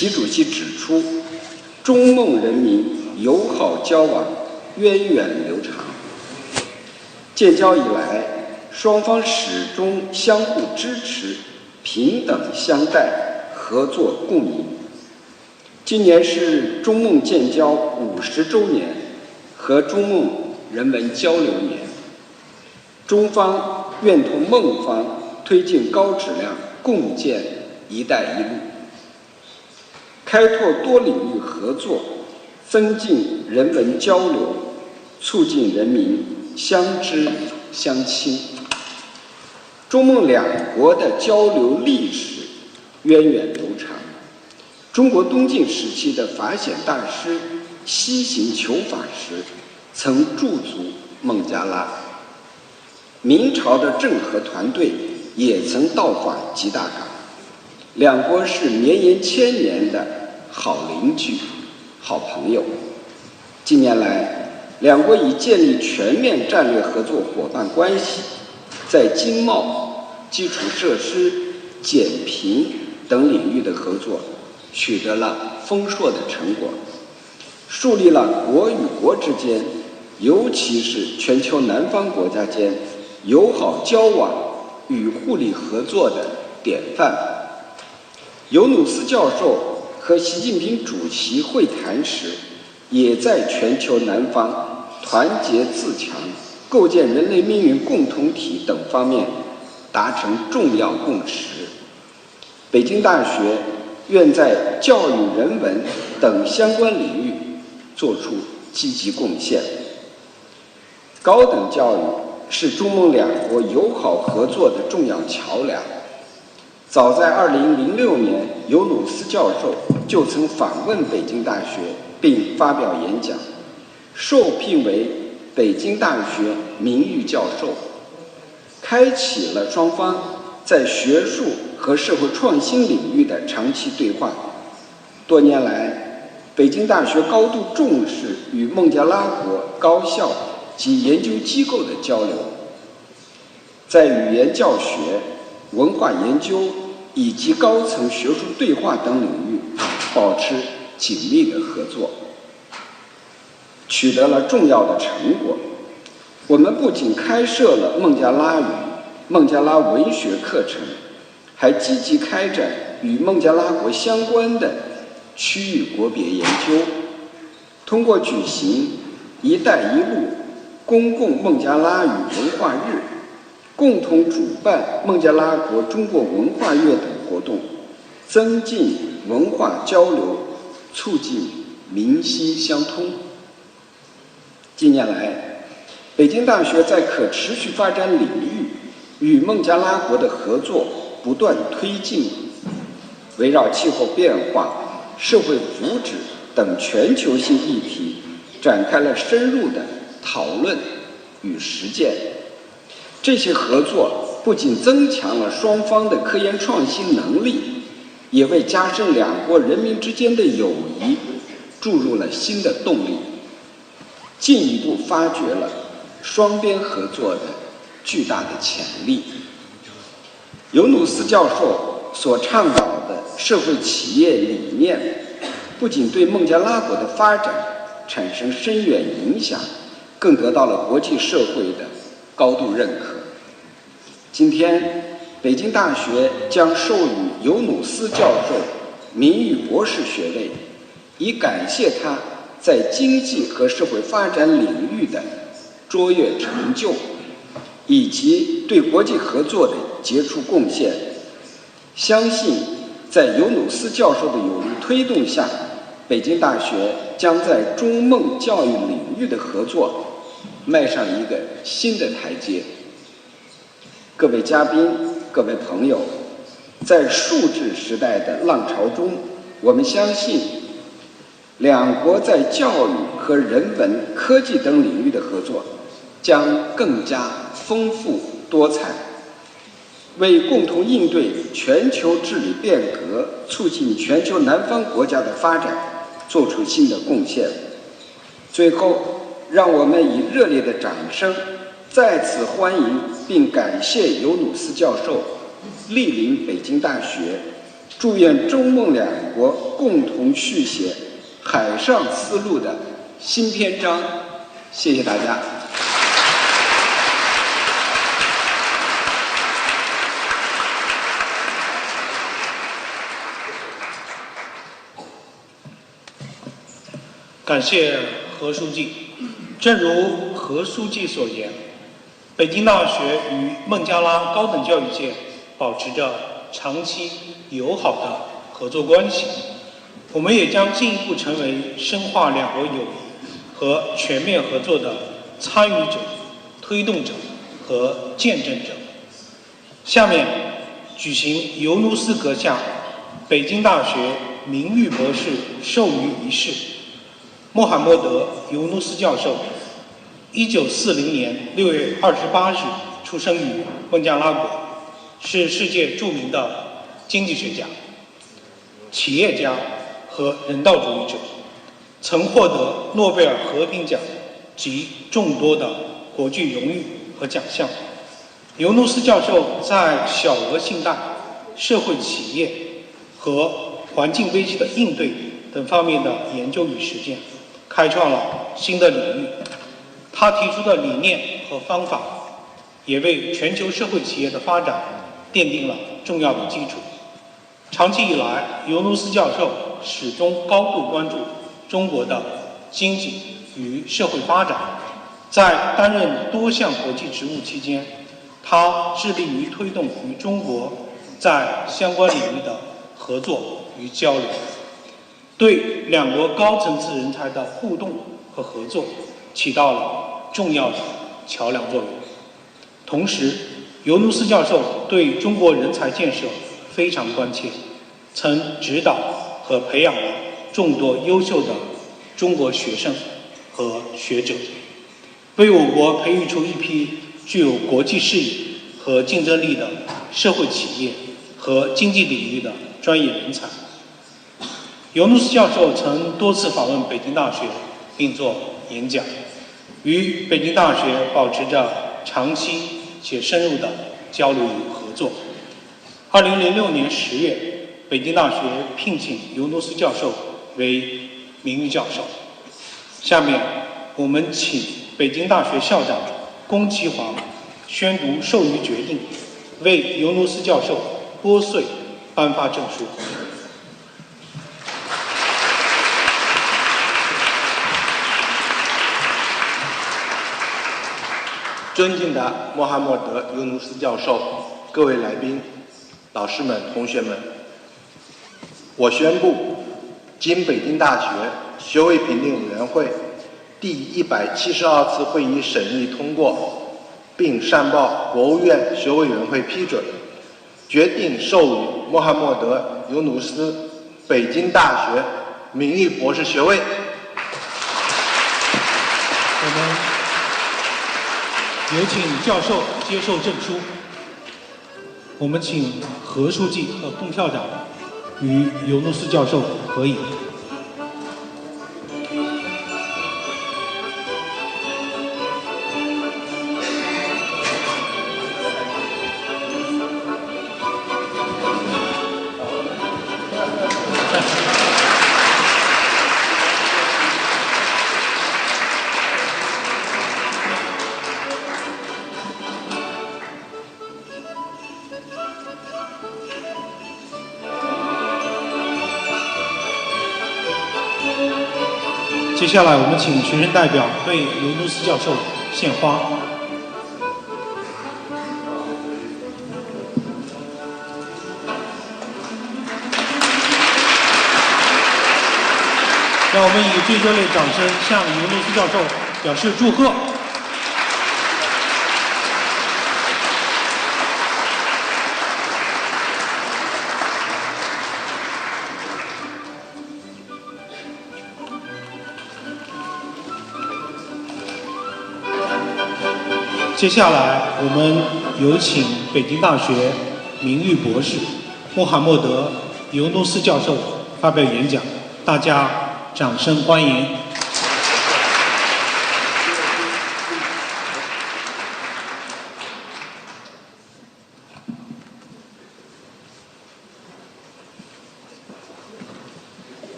习主席指出，中孟人民友好交往源远流长。建交以来，双方始终相互支持、平等相待、合作共赢。今年是中孟建交50周年和中孟人文交流年，中方愿同孟方推进高质量共建“一带一路”，开拓多领域合作，增进人文交流，促进人民相知相亲。中孟两国的交流历史源远流长。中国东晋时期的法显大师西行求法时，曾驻足孟加拉。明朝的郑和团队也曾到访吉大港，两国是绵延千年的好邻居、好朋友。近年来，两国已建立全面战略合作伙伴关系，在经贸、基础设施、减贫等领域的合作取得了丰硕的成果，树立了国与国之间，尤其是全球南方国家间友好交往与互利合作的典范。尤努斯教授和习近平主席会谈时，也在全球南方团结自强、构建人类命运共同体等方面达成重要共识。北京大学愿在教育、人文等相关领域做出积极贡献。高等教育是中孟两国友好合作的重要桥梁。早在2006年，尤努斯教授就曾访问北京大学并发表演讲，受聘为北京大学名誉教授，开启了双方在学术和社会创新领域的长期对话。多年来，北京大学高度重视与孟加拉国高校及研究机构的交流，在语言教学、文化研究以及高层学术对话等领域保持紧密的合作，取得了重要的成果。我们不仅开设了孟加拉语、孟加拉文学课程，还积极开展与孟加拉国相关的区域国别研究，通过举行“一带一路”公共孟加拉语文化日，共同主办孟加拉国中国文化月等活动，增进文化交流，促进民心相通。近年来，北京大学在可持续发展领域与孟加拉国的合作不断推进，围绕气候变化、社会福祉等全球性议题展开了深入的讨论与实践。这些合作不仅增强了双方的科研创新能力，也为加深两国人民之间的友谊注入了新的动力，进一步发掘了双边合作的巨大的潜力。尤努斯教授所倡导的社会企业理念，不仅对孟加拉国的发展产生深远影响，更得到了国际社会的高度认可。今天，北京大学将授予尤努斯教授名誉博士学位，以感谢他在经济和社会发展领域的卓越成就，以及对国际合作的杰出贡献。相信在尤努斯教授的有力推动下，北京大学将在中孟教育领域的合作迈上一个新的台阶。各位嘉宾、各位朋友，在数字时代的浪潮中，我们相信两国在教育和人文、科技等领域的合作将更加丰富多彩，为共同应对全球治理变革、促进全球南方国家的发展做出新的贡献。最后，让我们以热烈的掌声再次欢迎并感谢尤努斯教授莅临北京大学，祝愿中孟两国共同续写海上丝路的新篇章。谢谢大家。感谢何书记。正如何书记所言，北京大学与孟加拉高等教育界保持着长期友好的合作关系。我们也将进一步成为深化两国友谊和全面合作的参与者、推动者和见证者。下面举行尤努斯阁下北京大学名誉博士授予仪式。穆罕默德·尤努斯教授，1940年6月28日出生于孟加拉国，是世界著名的经济学家、企业家和人道主义者，曾获得诺贝尔和平奖及众多的国际荣誉和奖项。尤努斯教授在小额信贷、社会企业和环境危机的应对等方面的研究与实践，开创了新的领域。他提出的理念和方法，也为全球社会企业的发展奠定了重要的基础。长期以来，尤努斯教授始终高度关注中国的经济与社会发展。在担任多项国际职务期间，他致力于推动与中国在相关领域的合作与交流，对两国高层次人才的互动和合作起到了重要的桥梁作用。同时，尤努斯教授对中国人才建设非常关切，曾指导和培养了众多优秀的中国学生和学者，为我国培育出一批具有国际视野和竞争力的社会企业和经济领域的专业人才。尤努斯教授曾多次访问北京大学并做演讲，与北京大学保持着长期且深入的交流与合作。2006年10月，北京大学聘请尤努斯教授为名誉教授。下面我们请北京大学校长龚其煌宣读授予决定，为尤努斯教授拨穗颁发证书。尊敬的穆罕默德·尤努斯教授，各位来宾、老师们、同学们，我宣布，经北京大学学位评定委员会第172次会议审议通过，并上报国务院学位委员会批准，决定授予穆罕默德·尤努斯北京大学名誉博士学位。我们有请教授接受证书。我们请何书记和龚校长与尤努斯教授合影。接下来，我们请学生代表为尤努斯教授献花。让我们以最热烈的掌声向尤努斯教授表示祝贺。接下来，我们有请北京大学名誉博士穆罕默德·尤努斯教授发表演讲，大家掌声欢迎。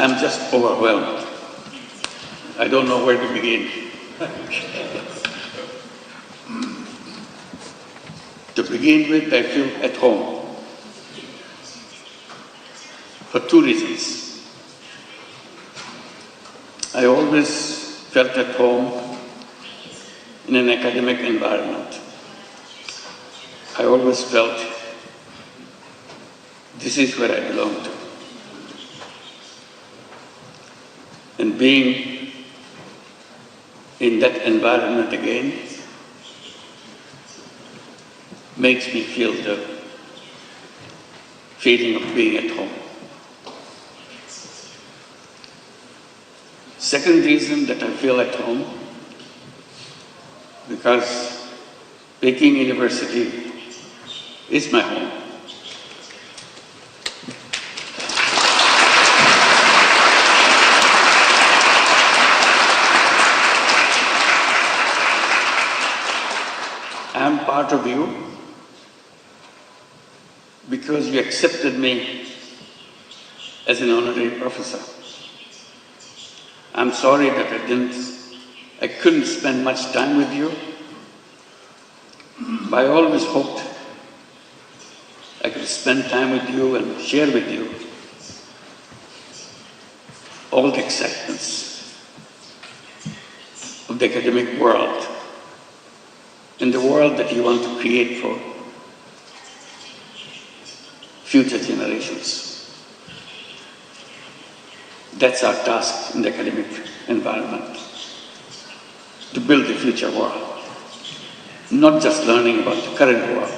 I'm just overwhelmed. I don't know where to begin. To begin with, I feel at home for two reasons. I always felt at home in an academic environment. I always felt this is where I belong to. And being in that environment again makes me feel the feeling of being at home. Second reason that I feel at home, because Peking University is my home. I am part of you because you accepted me as an honorary professor. I'm sorry that I couldn't spend much time with you, but I always hoped I could spend time with you and share with you all the excitements of the academic world and the world that you want to create for future generations. That's our task in the academic environment, to build the future world, not just learning about the current world.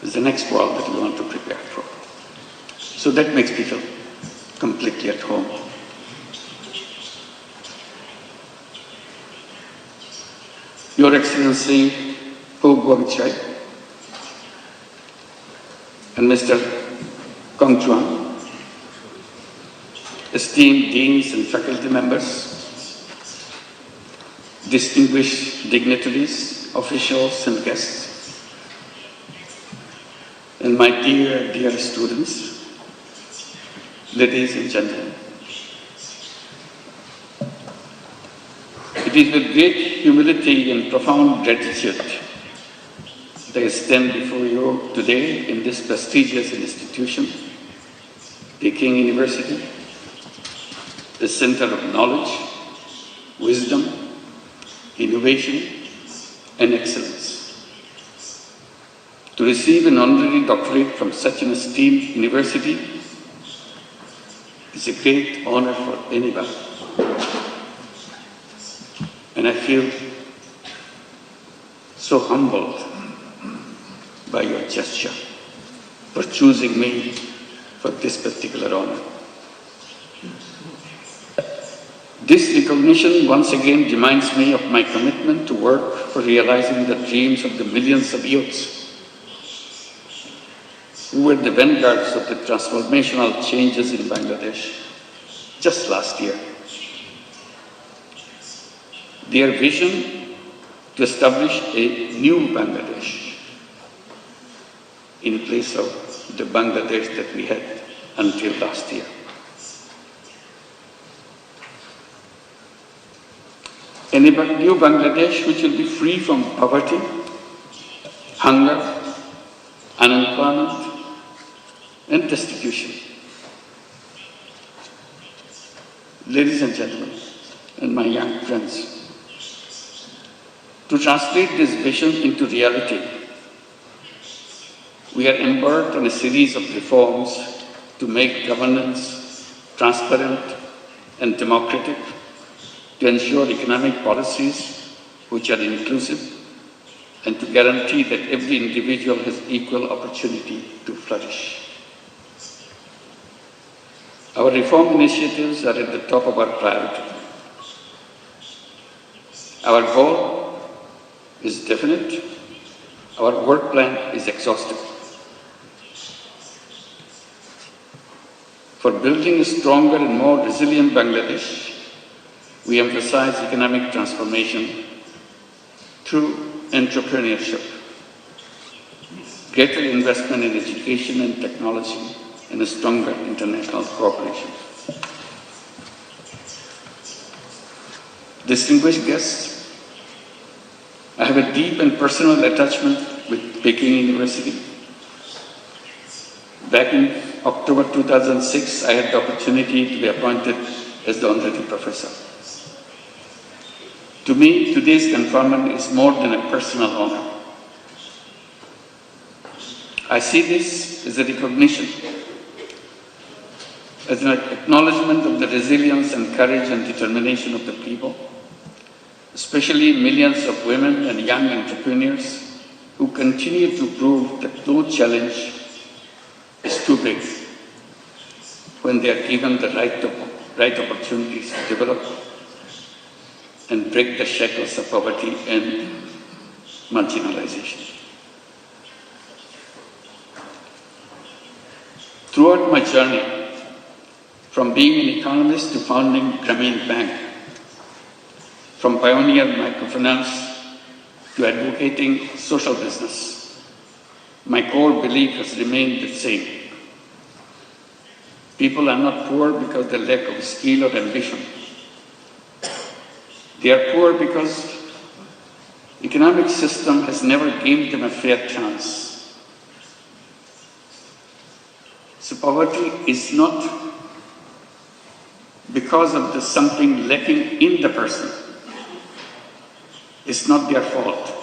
It's the next world that we want to prepare for. So that makes me feel completely at home. Your Excellency Hu Guangchai and Mr. Kong Chuan, esteemed deans and faculty members, distinguished dignitaries, officials and guests, and my dear students, ladies and gentlemen. It is with great humility and profound gratitude that I stand before you today in this prestigious institution, Peking University, the center of knowledge, wisdom, innovation, and excellence. To receive an honorary doctorate from such an esteemed university is a great honor for anyone. And I feel so humbled by your gesture for choosing me for this particular honor. This recognition once again reminds me of my commitment to work for realizing the dreams of the millions of youths who were the vanguards of the transformational changes in Bangladesh just last year. Their vision to establish a new Bangladesh in place of the Bangladesh that we had until last year. A new Bangladesh which will be free from poverty, hunger, unemployment, and destitution. Ladies and gentlemen, and my young friends, to translate this vision into reality, we are embarked on a series of reforms to make governance transparent and democratic, to ensure economic policies which are inclusive, and to guarantee that every individual has equal opportunity to flourish. Our reform initiatives are at the top of our priority. Our goal is definite. Our work plan is exhaustive. For building a stronger and more resilient Bangladesh, we emphasize economic transformation through entrepreneurship, greater investment in education and technology, and a stronger international cooperation. Distinguished guests, I have a deep and personal attachment with Peking University. Back in October 2006, I had the opportunity to be appointed as the honorary professor. To me, today's conferment is more than a personal honor. I see this as a recognition, as an acknowledgement of the resilience and courage and determination of the people, especially millions of women and young entrepreneurs who continue to prove that no challenge is too big when they are given the right opportunities to develop and break the shackles of poverty and marginalization. Throughout my journey, from being an economist to founding Grameen Bank, from pioneer microfinance to advocating social business, my core belief has remained the same. People are not poor because of their lack of skill or ambition. They are poor because the economic system has never given them a fair chance. So poverty is not because of the something lacking in the person. It's not their fault.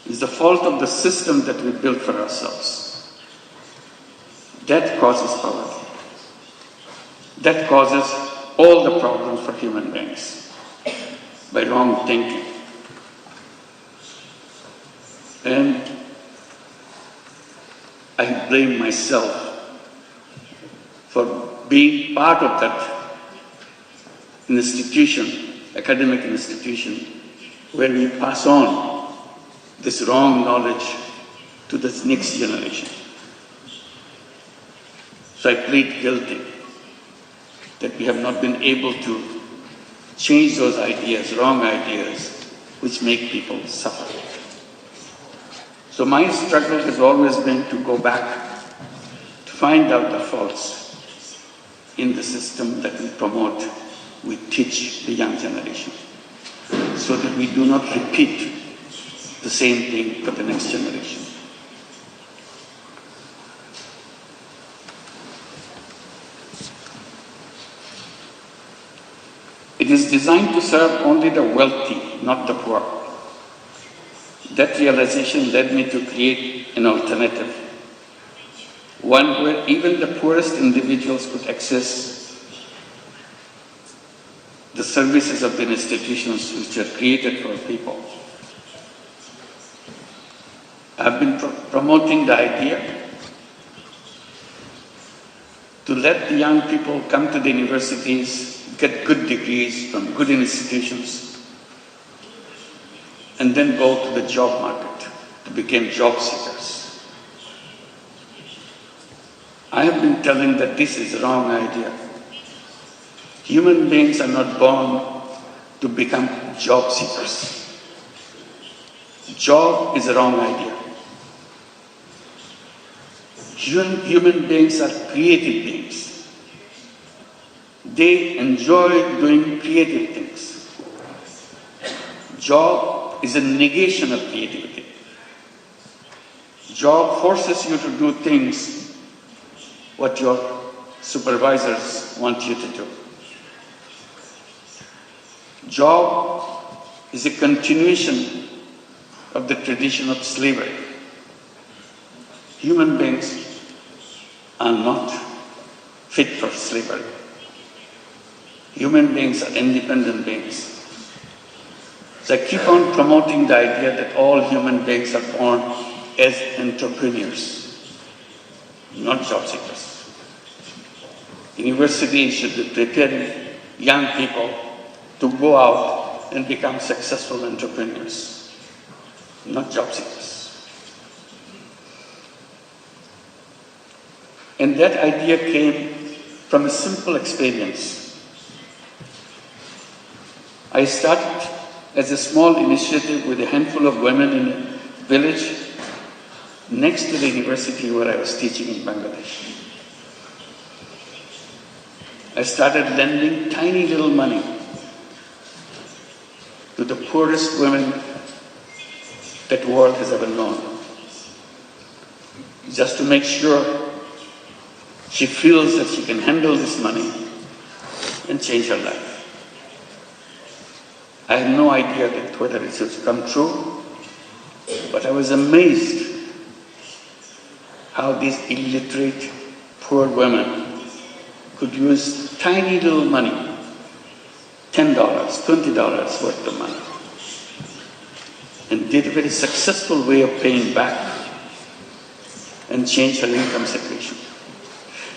It's the fault of the system that we built for ourselves. That causes poverty. That causes all the problems for human beings by wrong thinking. And I blame myself for being part of that institution, academic institution, where we pass on this wrong knowledge to this next generation. So I plead guilty that we have not been able to change those ideas, wrong ideas, which make people suffer. So my struggle has always been to go back, to find out the faults in the system that we promote, we teach the young generation, so that we do not repeat the same thing for the next generation. It is designed to serve only the wealthy, not the poor. That realization led me to create an alternative, one where even the poorest individuals could access the services of the institutions which are created for people. I've been promoting the idea to let the young people come to the universities, get good degrees from good institutions, and then go to the job market to become job seekers. I have been telling that this is a wrong idea. Human beings are not born to become job seekers. Job is a wrong idea. Human beings are creative beings. They enjoy doing creative things. Job is a negation of creativity. Job forces you to do things what your supervisors want you to do. Job is a continuation of the tradition of slavery. Human beings are not fit for slavery. Human beings are independent beings. So I keep on promoting the idea that all human beings are born as entrepreneurs, not job seekers. Universities should be preparing young people to go out and become successful entrepreneurs, not job seekers. And that idea came from a simple experience. I started as a small initiative with a handful of women in a village next to the university where I was teaching in Bangladesh. I started lending tiny little money to the poorest women that the world has ever known, just to make sure she feels that she can handle this money and change her life. I had no idea that whether it would come true, but I was amazed how these illiterate, poor women could use tiny little money, $10, $20 worth of money, and did a very successful way of paying back and change her income situation.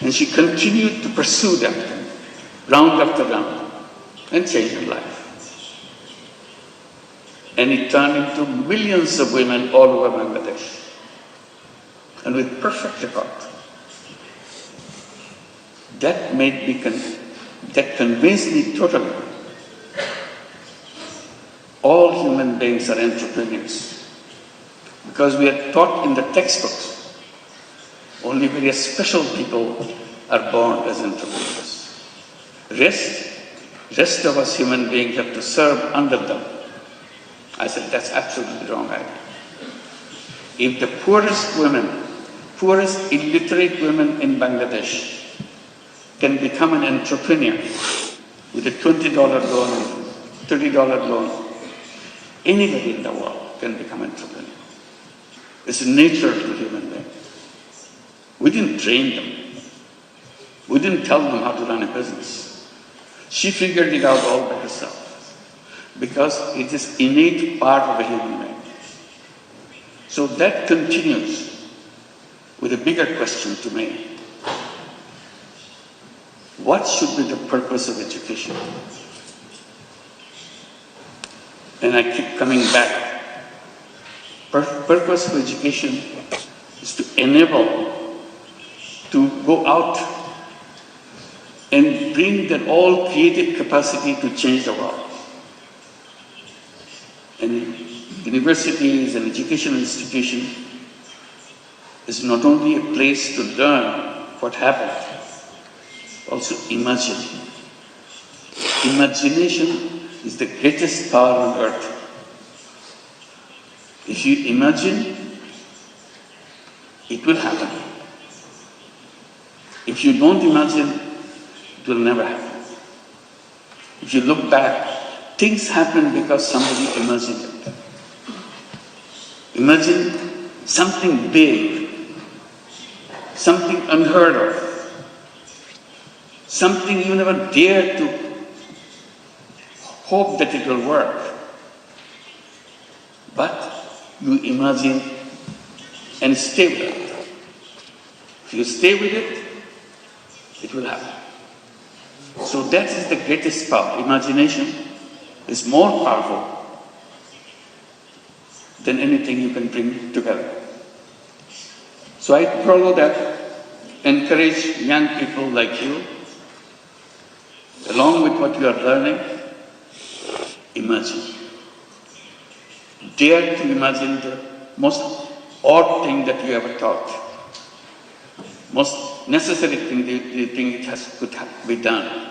And she continued to pursue that round after round and change her life. And it turned into millions of women all over Bangladesh, and with perfect record. That made me, that convinced me totally. All human beings are entrepreneurs, because we are taught in the textbooks, only very special people are born as entrepreneurs. Rest of us human beings have to serve under them. I said, that's absolutely wrong idea. If the poorest women, poorest illiterate women in Bangladesh can become an entrepreneur with a $20 loan, $30 loan, anybody in the world can become an entrepreneur. It's nature to human beings. We didn't train them. We didn't tell them how to run a business. She figured it out all by herself, because it is innate part of a human being. So that continues with a bigger question to me. What should be the purpose of education? And I keep coming back. Purpose of education is to enable to go out and bring that all creative capacity to change the world. And universities and educational institutions is not only a place to learn what happened, also imagine. Imagination is the greatest power on earth. If you imagine, it will happen. If you don't imagine, it will never happen. If you look back, things happen because somebody imagined it. Imagine something big, something unheard of, something you never dared to hope that it will work. But you imagine and stay with it. If you stay with it, it will happen. So that is the greatest power. Imagination is more powerful than anything you can bring together. So I follow that, encourage young people like you, along with what you are learning, imagine. Dare to imagine the most odd thing that you ever thought, most necessary thing you think could be done.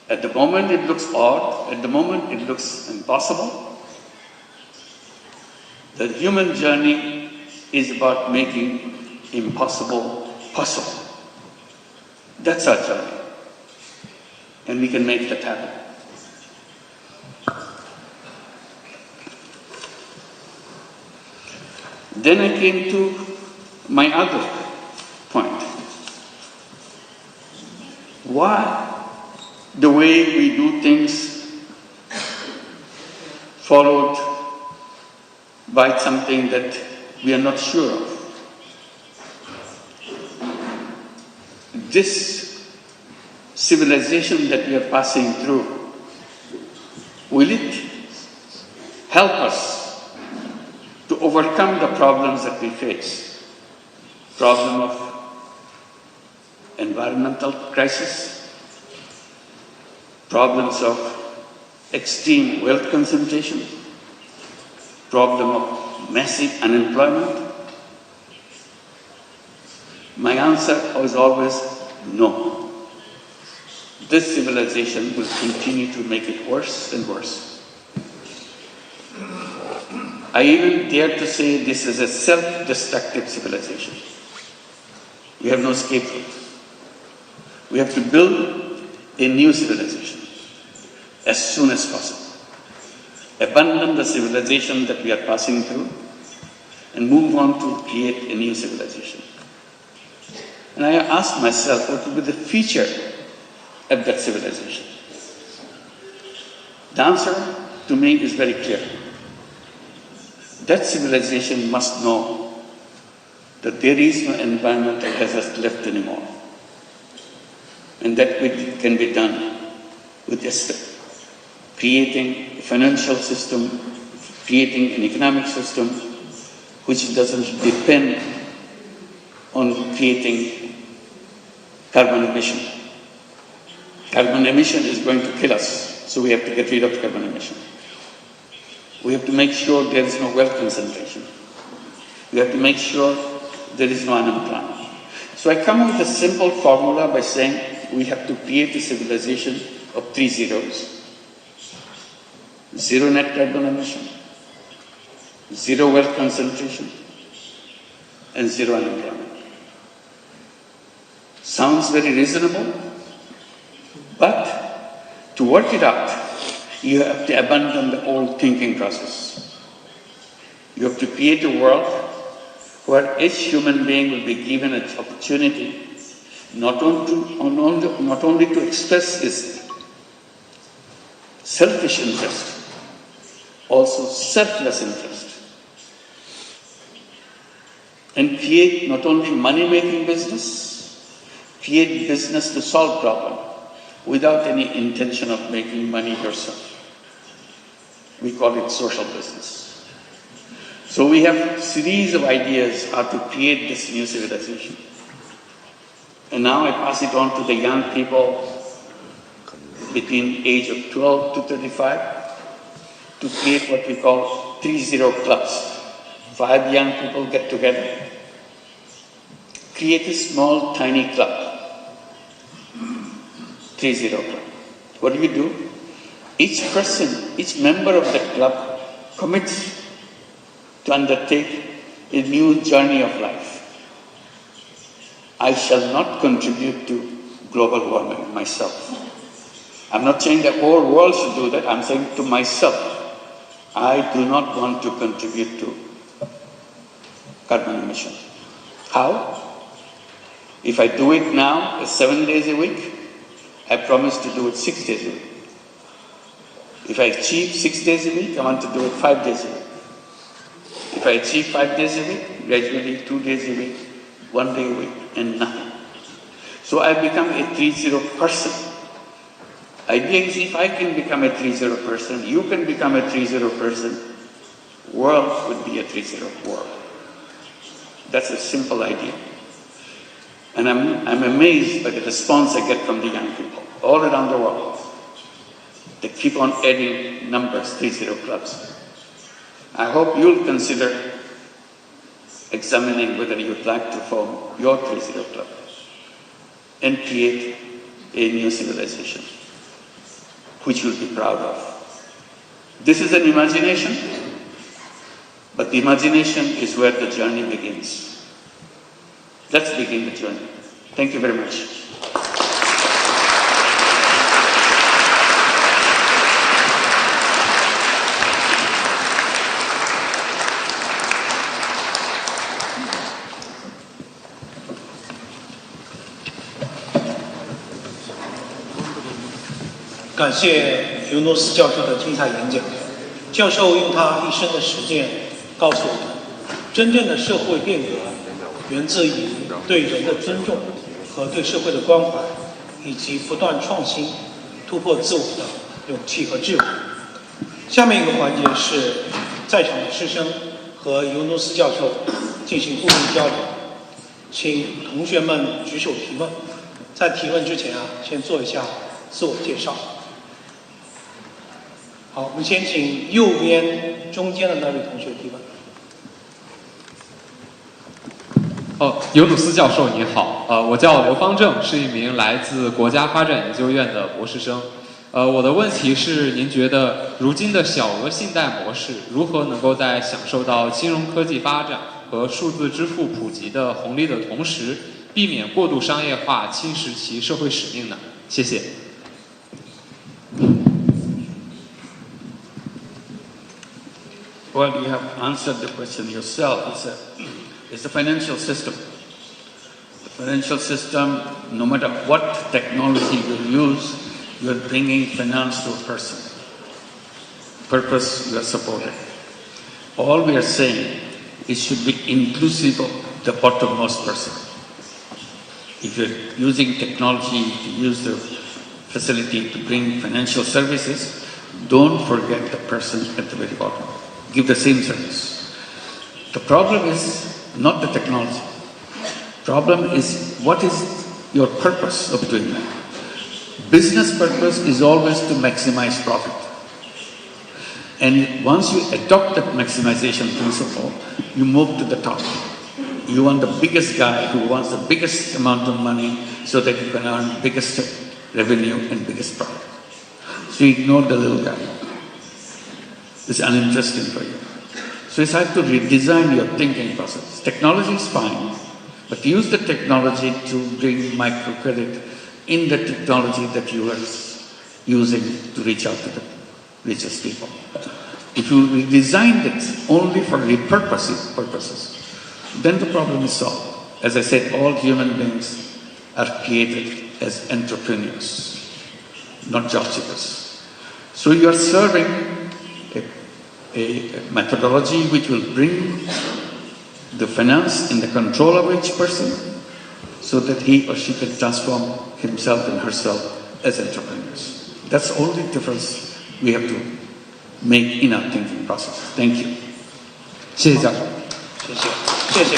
At the moment it looks odd, at the moment it looks impossible. The human journey is about making impossible possible. That's our journey. And we can make that happen. Then I came to my other point. Why the way we do things followed by something that we are not sure of? This civilization that we are passing through, will it help us to overcome the problems that we face? Problem of environmental crisis, problems of extreme wealth concentration, problem of massive unemployment, My answer is always no. This civilization will continue to make it worse and worse. I even dare to say this is a self-destructive civilization. We have no scapegoat. We have to build a new civilization as soon as possible. Abandon the civilization that we are passing through and move on to create a new civilization. And I asked myself, what will be the future of that civilization? The answer to me is very clear. That civilization must know that there is no environmental hazard left anymore. And that can be done with just creating a financial system, creating an economic system which doesn't depend on creating carbon emission. Carbon emission is going to kill us, so we have to get rid of carbon emission. We have to make sure there is no wealth concentration. We have to make sure there is no unemployment. So I come up with a simple formula by saying we have to create a civilization of 3 zeros. 0 net carbon emission, 0 wealth concentration, and 0 unemployment. Sounds very reasonable, but to work it out, you have to abandon the old thinking process. You have to create a world where each human being will be given an opportunity not only to express his selfish interest, also selfless interest, and create not only money-making business, create business to solve problems without any intention of making money yourself. We call it social business. So we have a series of ideas how to create this new civilization. And now I pass it on to the young people between age of 12 to 35 to create what we call 3-0 clubs. 5 young people get together, create a small, tiny club. 3-0 club. What do? Each person, each member of that club commits to undertake a new journey of life. I shall not contribute to global warming myself. I'm not saying the whole world should do that. I'm saying to myself, I do not want to contribute to carbon emission. How? If I do it now, 7 days a week, I promise to do it 6 days a week. If I achieve 6 days a week, I want to do it 5 days a week. If I achieve 5 days a week, gradually 2 days a week, 1 day a week, and nothing. So I become a 3-0 person. Idea is if I can become a 3-0 person, you can become a 3-0 person, world would be a 3-0 world. That's a simple idea. And I'm amazed by the response I get from the young people all around the world. They keep on adding numbers, 3-0 clubs. I hope you'll consider examining whether you'd like to form your 3-0 club and create a new civilization, which you'll be proud of. This is an imagination, but the imagination is where the journey begins. Let's begin the journey. Thank you very much.感谢尤诺斯教授的精彩演讲。教授用他一生的实践告诉我们，真正的社会变革源自于对人的尊重和对社会的关怀，以及不断创新、突破自我的勇气和智慧。下面一个环节是在场的师生和尤诺斯教授进行互动交流，请同学们举手提问。在提问之前先做一下自我介绍。好，我们先请右边中间的那位同学提问。尤努斯教授你好，我叫刘方正，是一名来自国家发展研究院的博士生。我的问题是，您觉得如今的小额信贷模式如何能够在享受到金融科技发展和数字支付普及的红利的同时，避免过度商业化侵蚀其社会使命呢？谢谢。Well, you have answered the question yourself. It's the financial system. The financial system, no matter what technology you use, you are bringing finance to a person. Purpose you are supporting. All we are saying, it should be inclusive of the bottommost person. If you're using technology to use the facility to bring financial services, don't forget the person at the very bottom. Give the same service. The problem is not the technology. Problem is what is your purpose of doing that? Business purpose is always to maximize profit. And once you adopt that maximization principle, you move to the top. You want the biggest guy who wants the biggest amount of money so that you can earn biggest revenue and biggest profit. So you ignore the little guy. It's uninteresting for you. So it's hard to redesign your thinking process. Technology is fine, but use the technology to bring microcredit in the technology that you are using to reach out to the richest people. If you redesign it only for purposes, then the problem is solved. As I said, all human beings are created as entrepreneurs, not job seekers. So you are serving a methodology which will bring the finance in the control of each person so that he or she can transform himself and herself as entrepreneurs. That's the only difference we have to make in our thinking process. Thank you. 谢谢教授。谢谢。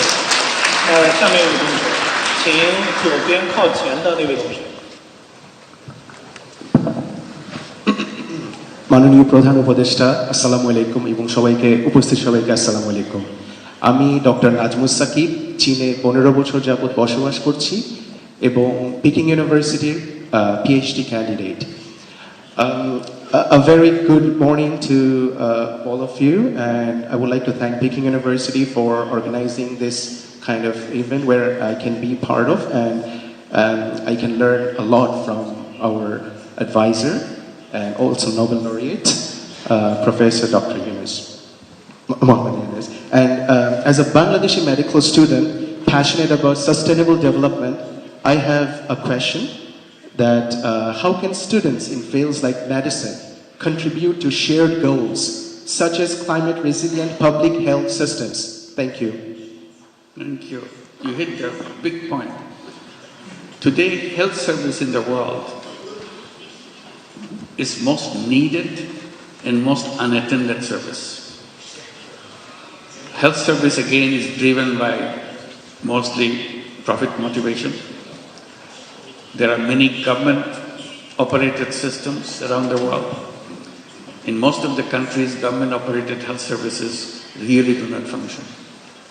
下面一位同学，请左边靠前的那位同学。মাননীয় প্রধান উপদেষ্টা আসসালামু আলাইকুম এবং সবাইকে উপস্থিত সবাইকে আসসালামু আলাইকুম। আমি ডক্টর নাজমুস সাকিব, চীনে 15 বছর যাবত বসবাস করছি এবং পিকিং ইউনিভার্সিটির PhD candidate. A very good morning to all of you, and I would like to thank Peking University for organizing this kind of event where I can be part of, and I can learn a lot from our advisor and also Nobel laureate, Professor Dr. Muhammad Yunus. And as a Bangladeshi medical student passionate about sustainable development, I have a question that how can students in fields like medicine contribute to shared goals such as climate resilient public health systems? Thank you. Thank you. You hit a big point. Today, health service in the world is most needed and most unattended service. Health service again is driven by mostly profit motivation. There are many government operated systems around the world. In most of the countries, government operated health services really do not function.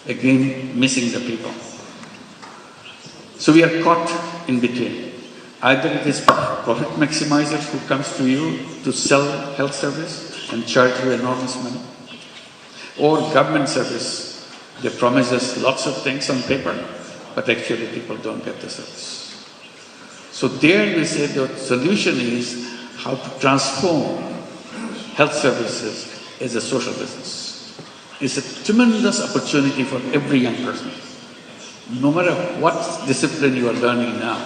Again, missing the people. So we are caught in between. Either it is profit maximizers who comes to you to sell health service and charge you enormous money, or government service. They promise us lots of things on paper, but actually people don't get the service. So there we say the solution is how to transform health services as a social business. It's a tremendous opportunity for every young person. No matter what discipline you are learning now,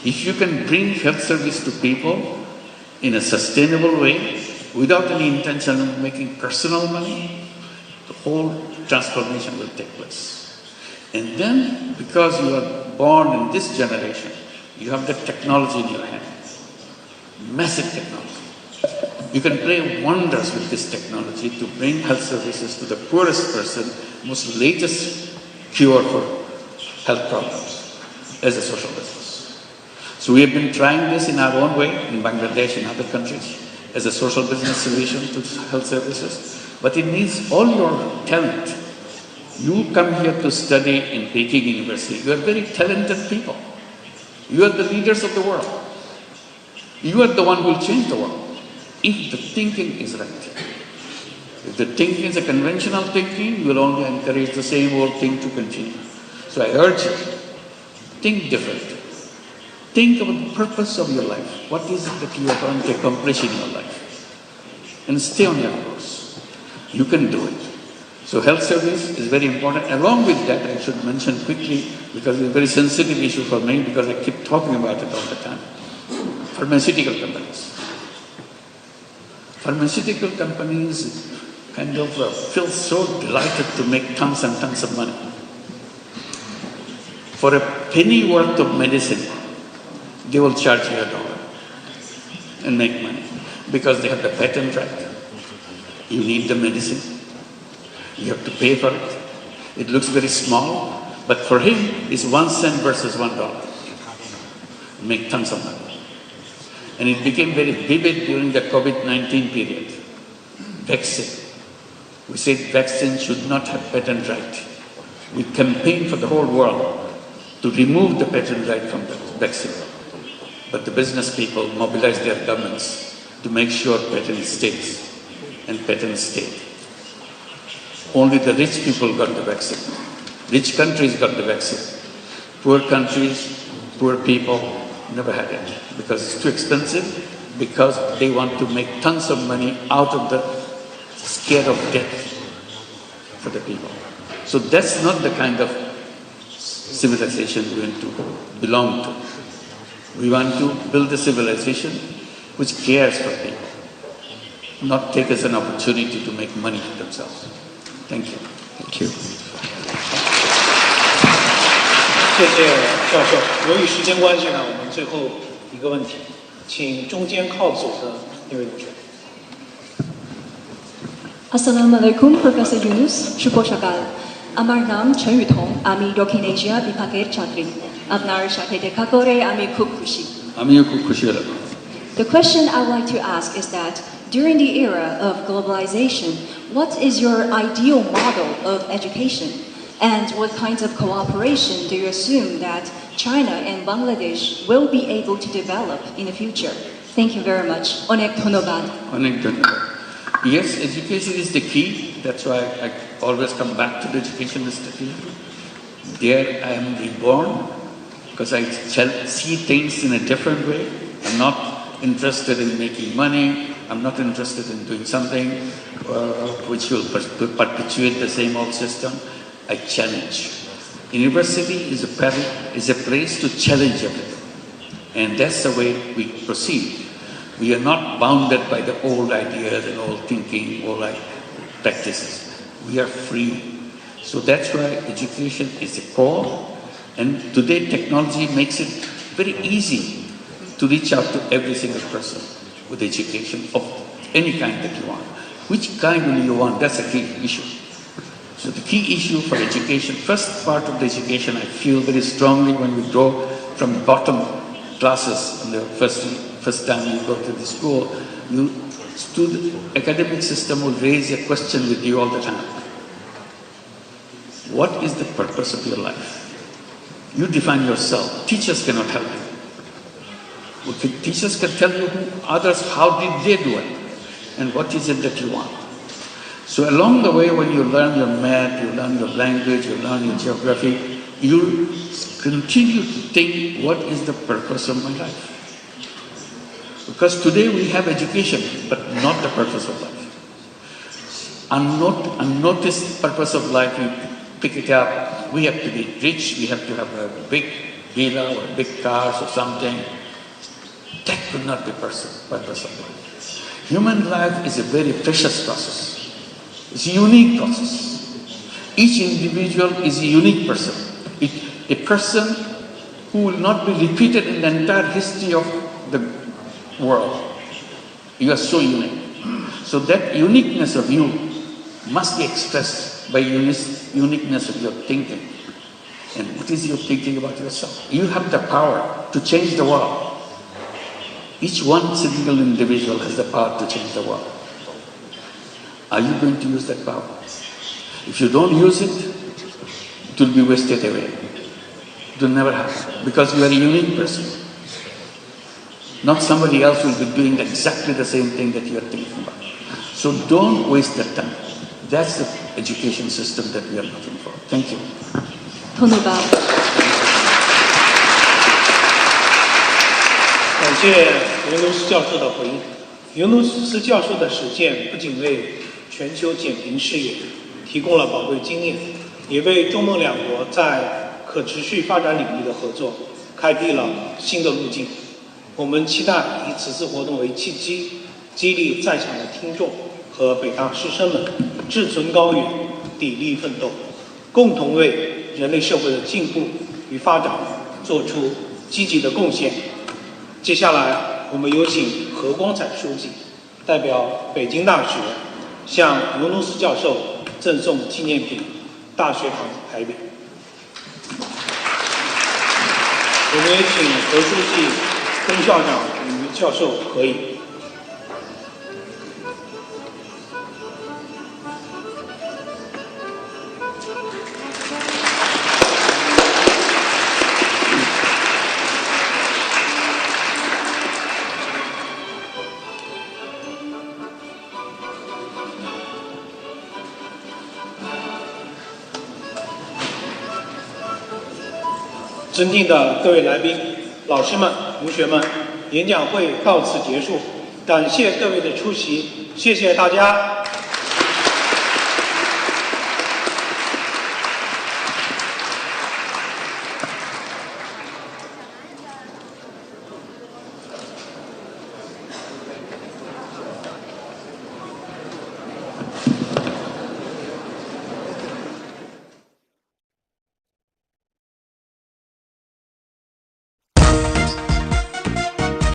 if you can bring health service to people in a sustainable way, without any intention of making personal money, the whole transformation will take place. And then, because you are born in this generation, you have the technology in your hand, massive technology. You can play wonders with this technology to bring health services to the poorest person, most latest cure for health problems as a social business. So we have been trying this in our own way, in Bangladesh and other countries, as a social business solution to health services. But it needs all your talent You come here to study in Peking University. You are very talented people. You are the leaders of the world. You are the one who will change the world. If the thinking is right. If the thinking is a conventional thinking, you will only encourage the same old thing to continue. So I urge you, think different. Think about the purpose of your life. What is it that you are going to accomplish in your life? And stay on your course. You can do it. So health service is very important. Along with that, I should mention quickly, because it's a very sensitive issue for me, because I keep talking about it all the time. Pharmaceutical companies. Pharmaceutical companies kind of feel so delighted to make tons and tons of money. For a penny worth of medicine, they will charge you $1 and make money because they have the patent right. You need the medicine. You have to pay for it. It looks very small, but for him, it's 1 cent versus $1. Make tons of money. And it became very vivid during the COVID-19 period. Vaccine. We said vaccine should not have patent right. We campaigned for the whole world to remove the patent right from the vaccine. But the business people mobilized their governments to make sure patent stays, and patent stayed. Only the rich people got the vaccine. Rich countries got the vaccine. Poor countries, poor people never had it because it's too expensive, because they want to make tons of money out of the scare of death for the people. So that's not the kind of civilization we want to belong to. We want to build a civilization which cares for people, not take as an opportunity to make money for themselves. Thank you. Thank you. 谢谢教授。由于时间关系呢，我们最后一个问题，请中间靠左的那位同学。 Assalamualaikum Professor Yunus, Shubho Shakal. Amar naam Chen Yutong, ami Dokin Asia Bipaker Chatri. Apnar Shate Dekha Kore, ami Khub Khushi. আমিও খুব খুশি হলাম। The question I would like to ask is that during the era of globalization, what is your ideal model of education? And what kinds of cooperation do you assume that China and Bangladesh will be able to develop in the future? Thank you very much. Onek dhonnobad. অনেক ধন্যবাদ। Yes, education is the key. That's why I always come back to the education is the key. There I am reborn because I see things in a different way. I'm not interested in making money. I'm not interested in doing something which will perpetuate the same old system. I challenge. University is a place to challenge everything. And that's the way we proceed. We are not bounded by the old ideas and old thinking, old practices. We are free. So that's why education is the core. And today technology makes it very easy to reach out to every single person with education of any kind that you want. Which kind will you want? That's a key issue. So the key issue for education, first part of the education, I feel very strongly when we go from bottom classes in the first time you go to the school, academic system will raise a question with you all the time. What is the purpose of your life? You define yourself. Teachers cannot help you. Teachers can tell you others how did they do it and what is it that you want. So along the way, when you learn your math, you learn your language, you learn your geography, you continue to think, what is the purpose of my life? Because today we have education, but not the purpose of life. Unnoticed purpose of life, you pick it up, we have to be rich, we have to have a big villa or big cars or something. That could not be purpose of life. Human life is a very precious process. It's a unique process. Each individual is a unique person. A person who will not be repeated in the entire history of the world. You are so unique. So that uniqueness of you must be expressed by uniqueness of your thinking. And what is your thinking about yourself? You have the power to change the world. Each one single individual has the power to change the world. Are you going to use that power? If you don't use it, it will be wasted away. It will never happen because you are a unique person. Not somebody else will be doing exactly the same thing that you are thinking about. So don't waste that time. That's the education system that we are looking for. Thank you. 通鲁巴，感谢尤努斯教授的回应。尤努斯教授的实践不仅为全球减贫事业提供了宝贵经验，也为中孟两国在可持续发展领域的合作开辟了新的路径。我们期待以此次活动为契机，激励在场的听众和北大师生们志存高远，砥砺奋斗，共同为人类社会的进步与发展做出积极的贡献。接下来，我们有请何光彩书记代表北京大学向尤努斯教授赠送纪念品大学堂牌匾。我们也请何书记跟校长与教授合影。尊敬的各位来宾、老师们、同学们，演讲会到此结束，感谢各位的出席，谢谢大家。